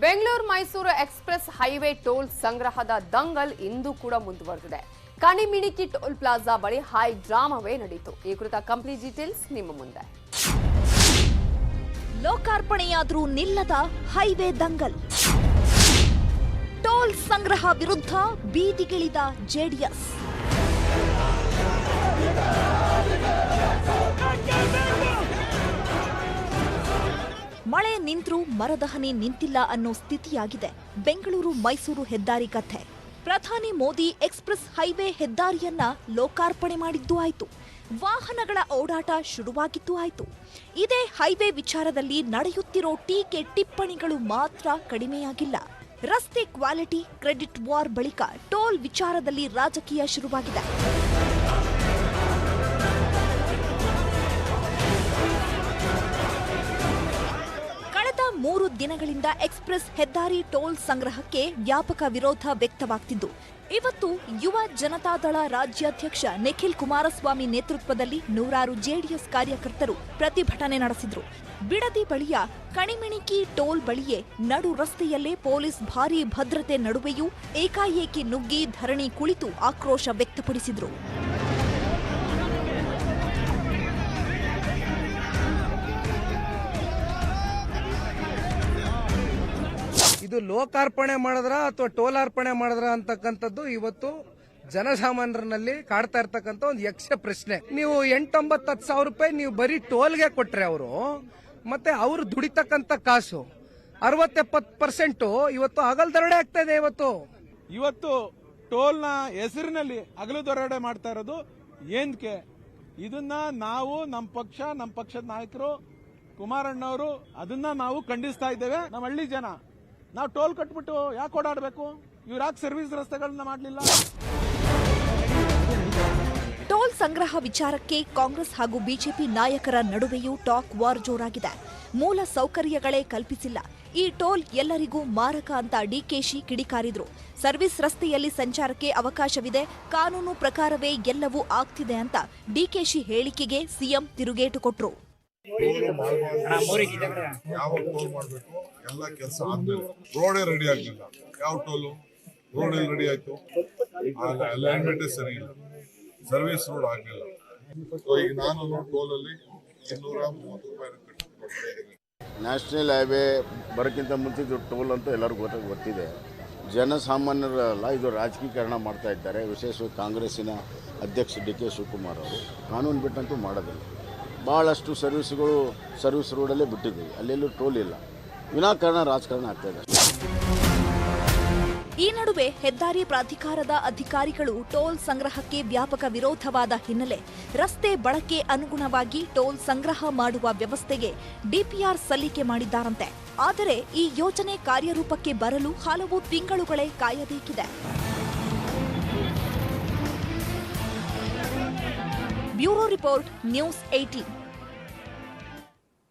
Bengaluru Mysuru express highway toll ಸಂಗ್ರಹದ ದಂಗಲ್ ಇಂದು ಕೂಡ ಮುಂದುವರೆದಿದೆ. ಕಣಿಮಿಣಿಕಿ ಟೋಲ್ ಪ್ಲಾಜಾ ಬಳಿ ಹೈ ಡ್ರಾಮಾವೇ ನಡೆಯಿತು. ಈ ಕುರಿತ ಕಂಪ್ಲೀಟ್ ಡೀಟೇಲ್ಸ್ ನಿಮ್ಮ ಮುಂದೆ. ಲೋಕಾರ್ಪಣೆಯಾದರೂ ನಿಲ್ಲದ ಹೈವೇ ದಂಗಲ್. ಟೋಲ್ ಸಂಗ್ರಹ ವಿರುದ್ಧ ಬೀದಿಗಿಳಿದ ಜೆಡಿಎಸ್. ಮಳೆ ನಿಂತ್ರೂ ಮರದ ಹನಿ ನಿಂತಿಲ್ಲ ಅನ್ನೋ ಸ್ಥಿತಿಯಾಗಿದೆ ಬೆಂಗಳೂರು ಮೈಸೂರು ಹೆದ್ದಾರಿ ಕಥೆ. ಪ್ರಧಾನಿ ಮೋದಿ ಎಕ್ಸ್‌ಪ್ರೆಸ್ ಹೈವೇ ಹೆದ್ದಾರಿಯನ್ನ ಲೋಕಾರ್ಪಣೆ ಮಾಡಿದ್ದೂ ಆಯ್ತು, ವಾಹನಗಳ ಓಡಾಟ ಶುರುವಾಗಿದ್ದೂ ಆಯ್ತು. ಇದೇ ಹೈವೇ ವಿಚಾರದಲ್ಲಿ ನಡೆಯುತ್ತಿರೋ ಟೀಕೆ ಟಿಪ್ಪಣಿಗಳು ಮಾತ್ರ ಕಡಿಮೆಯಾಗಿಲ್ಲ. ರಸ್ತೆ ಕ್ವಾಲಿಟಿ ಕ್ರೆಡಿಟ್ ವಾರ್ ಬಳಿಕ ಟೋಲ್ ವಿಚಾರದಲ್ಲಿ ರಾಜಕೀಯ ಶುರುವಾಗಿದೆ. ಕಳೆದ 3 ದಿನಗಳಿಂದ ಎಕ್ಸ್‌ಪ್ರೆಸ್ ಹೆದ್ದಾರಿ ಟೋಲ್ ಸಂಗ್ರಹಕ್ಕೆ ವ್ಯಾಪಕ ವಿರೋಧ ವ್ಯಕ್ತವಾಗ್ತಿದ್ದು, ಇವತ್ತು ಯುವ ಜನತಾದಳ ರಾಜ್ಯಾಧ್ಯಕ್ಷ ನಿಖಿಲ್ ಕುಮಾರಸ್ವಾಮಿ ನೇತೃತ್ವದಲ್ಲಿ ನೂರಾರು ಜೆಡಿಎಸ್ ಕಾರ್ಯಕರ್ತರು ಪ್ರತಿಭಟನೆ ನಡೆಸಿದ್ರು. ಬಿಡದಿ ಬಳಿಯ ಕಣಿಮಿಣಿಕಿ ಟೋಲ್ ಬಳಿಯೇ ನಡು ರಸ್ತೆಯಲ್ಲೇ ಪೊಲೀಸ್ ಭಾರೀ ಭದ್ರತೆ ನಡುವೆಯೂ ಏಕಾಏಕಿ ನುಗ್ಗಿ ಧರಣಿ ಕುಳಿತು ಆಕ್ರೋಶ ವ್ಯಕ್ತಪಡಿಸಿದ್ರು. ಇದು ಲೋಕಾರ್ಪಣೆ ಮಾಡಿದ್ರ ಅಥವಾ ಟೋಲಾರ್ಪಣೆ ಮಾಡಿದ್ರ ಅಂತಕ್ಕಂಥದ್ದು ಇವತ್ತು ಜನಸಾಮಾನ್ಯರಲ್ಲಿ ಕಾಡ್ತಾ ಇರ್ತಕ್ಕಂಥ ಒಂದು ಯಕ್ಷ ಪ್ರಶ್ನೆ. ನೀವು 8-9 ಸಾವಿರ ರೂಪಾಯಿ ನೀವು ಬರೀ ಟೋಲ್ಗೆ ಕೊಟ್ರೆ ಅವರು ಮತ್ತೆ ಅವರು ದುಡಿತಕ್ಕಂಥ ಕಾಸು 60-70% ಇವತ್ತು ಹಗಲು ದರೋಡೆ ಆಗ್ತಾ ಇದೆ. ಇವತ್ತು ಟೋಲ್ನ ಹೆಸರಿನಲ್ಲಿ ಹಗಲು ದರೋಡೆ ಮಾಡ್ತಾ ಇರೋದು ಏನಕ್ಕೆ? ಇದನ್ನ ನಾವು ನಮ್ಮ ಪಕ್ಷದ ನಾಯಕರು ಕುಮಾರಣ್ಣವರು ಅದನ್ನ ನಾವು ಖಂಡಿಸ್ತಾ ಇದ್ದೇವೆ. ನಮ್ಮ ಹಳ್ಳಿ ಜನ ನಾವು ಟೋಲ್ ಕಟ್ಬಿಟ್ಟು ಯಾಕೆ ಓಡಾಡಬೇಕು? ಇವ್ರು ಯಾಕೆ ಸರ್ವಿಸ್ ರಸ್ತೆಗಳನ್ನ ಮಾಡಲಿಲ್ಲ? ಟೋಲ್ ಸಂಗ್ರಹ ವಿಚಾರಕ್ಕೆ ಕಾಂಗ್ರೆಸ್ ಹಾಗೂ ಬಿಜೆಪಿ ನಾಯಕರ ನಡುವೆಯೂ ಟಾಕ್ ವಾರ್ ಜೋರಾಗಿದೆ. ಮೂಲ ಸೌಕರ್ಯಗಳೇ ಕಲ್ಪಿಸಿಲ್ಲ, ಈ ಟೋಲ್ ಎಲ್ಲರಿಗೂ ಮಾರಕ ಅಂತ ಡಿಕೆಶಿ ಕಿಡಿಕಾರಿದ್ರು. ಸರ್ವಿಸ್ ರಸ್ತೆಯಲ್ಲಿ ಸಂಚಾರಕ್ಕೆ ಅವಕಾಶವಿದೆ, ಕಾನೂನು ಪ್ರಕಾರವೇ ಎಲ್ಲವೂ ಆಗ್ತಿದೆ ಅಂತ ಡಿಕೆಶಿ ಹೇಳಿಕೆಗೆ ಸಿಎಂ ತಿರುಗೇಟು ಕೊಟ್ರು. ಯಾವ ಟೋಲ್ ಮಾಡಬೇಕು ಎಲ್ಲ ಕೆಲಸ ಆದ್ಮೇಲೆ ರೋಡೇ ರೆಡಿ ಆಗಲಿಲ್ಲ. ಯಾವ ಟೋಲು ರೋಡ್ ಎಲ್ಲಿ ರೆಡಿ ಆಯ್ತು? ಅಲೈನ್ಮೆಂಟ್ ಸರಿ ಇಲ್ಲ, ಸರ್ವಿಸ್ ರೋಡ್ ಆಗಲಿಲ್ಲ. ಈಗ ನಾನು ಟೋಲ್ ಅಲ್ಲಿ 230 ರೂಪಾಯಿ. ನ್ಯಾಷನಲ್ ಹೈವೇ ಬರೋಕ್ಕಿಂತ ಮುಂಚಿದ್ದು ಟೋಲ್ ಅಂತ ಎಲ್ಲರಿಗೂ ಗೊತ್ತಿದೆ. ಜನಸಾಮಾನ್ಯರಲ್ಲ, ಇದು ರಾಜಕೀಕರಣ ಮಾಡ್ತಾ ಇದ್ದಾರೆ. ವಿಶೇಷವಾಗಿ ಕಾಂಗ್ರೆಸ್ಸಿನ ಅಧ್ಯಕ್ಷ ಡಿ ಕೆ ಶಿವಕುಮಾರ್ ಅವರು ಕಾನೂನು ಬಿಟ್ಟಂತೂ ಮಾಡೋದಿಲ್ಲ. ಭಾಳಷ್ಟು ಸರ್ವಿಸ್ ರೋಡಲ್ಲೇ ಬಿಟ್ಟಿದ್ದೀವಿ, ಅಲ್ಲೆಲ್ಲೂ ಟೋಲ್ ಇಲ್ಲ. ವಿನಾಕಾರಣ ರಾಜಕಾರಣ ಆಗ್ತಾ ಇದೆ. ಈ ನಡುವೆ ಹೆದ್ದಾರಿ ಪ್ರಾಧಿಕಾರದ ಅಧಿಕಾರಿಗಳು ಟೋಲ್ ಸಂಗ್ರಹಕ್ಕೆ ವ್ಯಾಪಕ ವಿರೋಧವಾದ ಹಿನ್ನೆಲೆ ರಸ್ತೆ ಬಳಕೆ ಅನುಗುಣವಾಗಿ ಟೋಲ್ ಸಂಗ್ರಹ ಮಾಡುವ ವ್ಯವಸ್ಥೆಗೆ ಡಿಪಿಆರ್ ಸಲ್ಲಿಕೆ ಮಾಡಿದ್ದಾರಂತೆ. ಆದರೆ ಈ ಯೋಜನೆ ಕಾರ್ಯರೂಪಕ್ಕೆ ಬರಲು ಹಲವು ತಿಂಗಳುಗಳೇ ಕಾಯಬೇಕಿದೆ. Bureau report, news 18.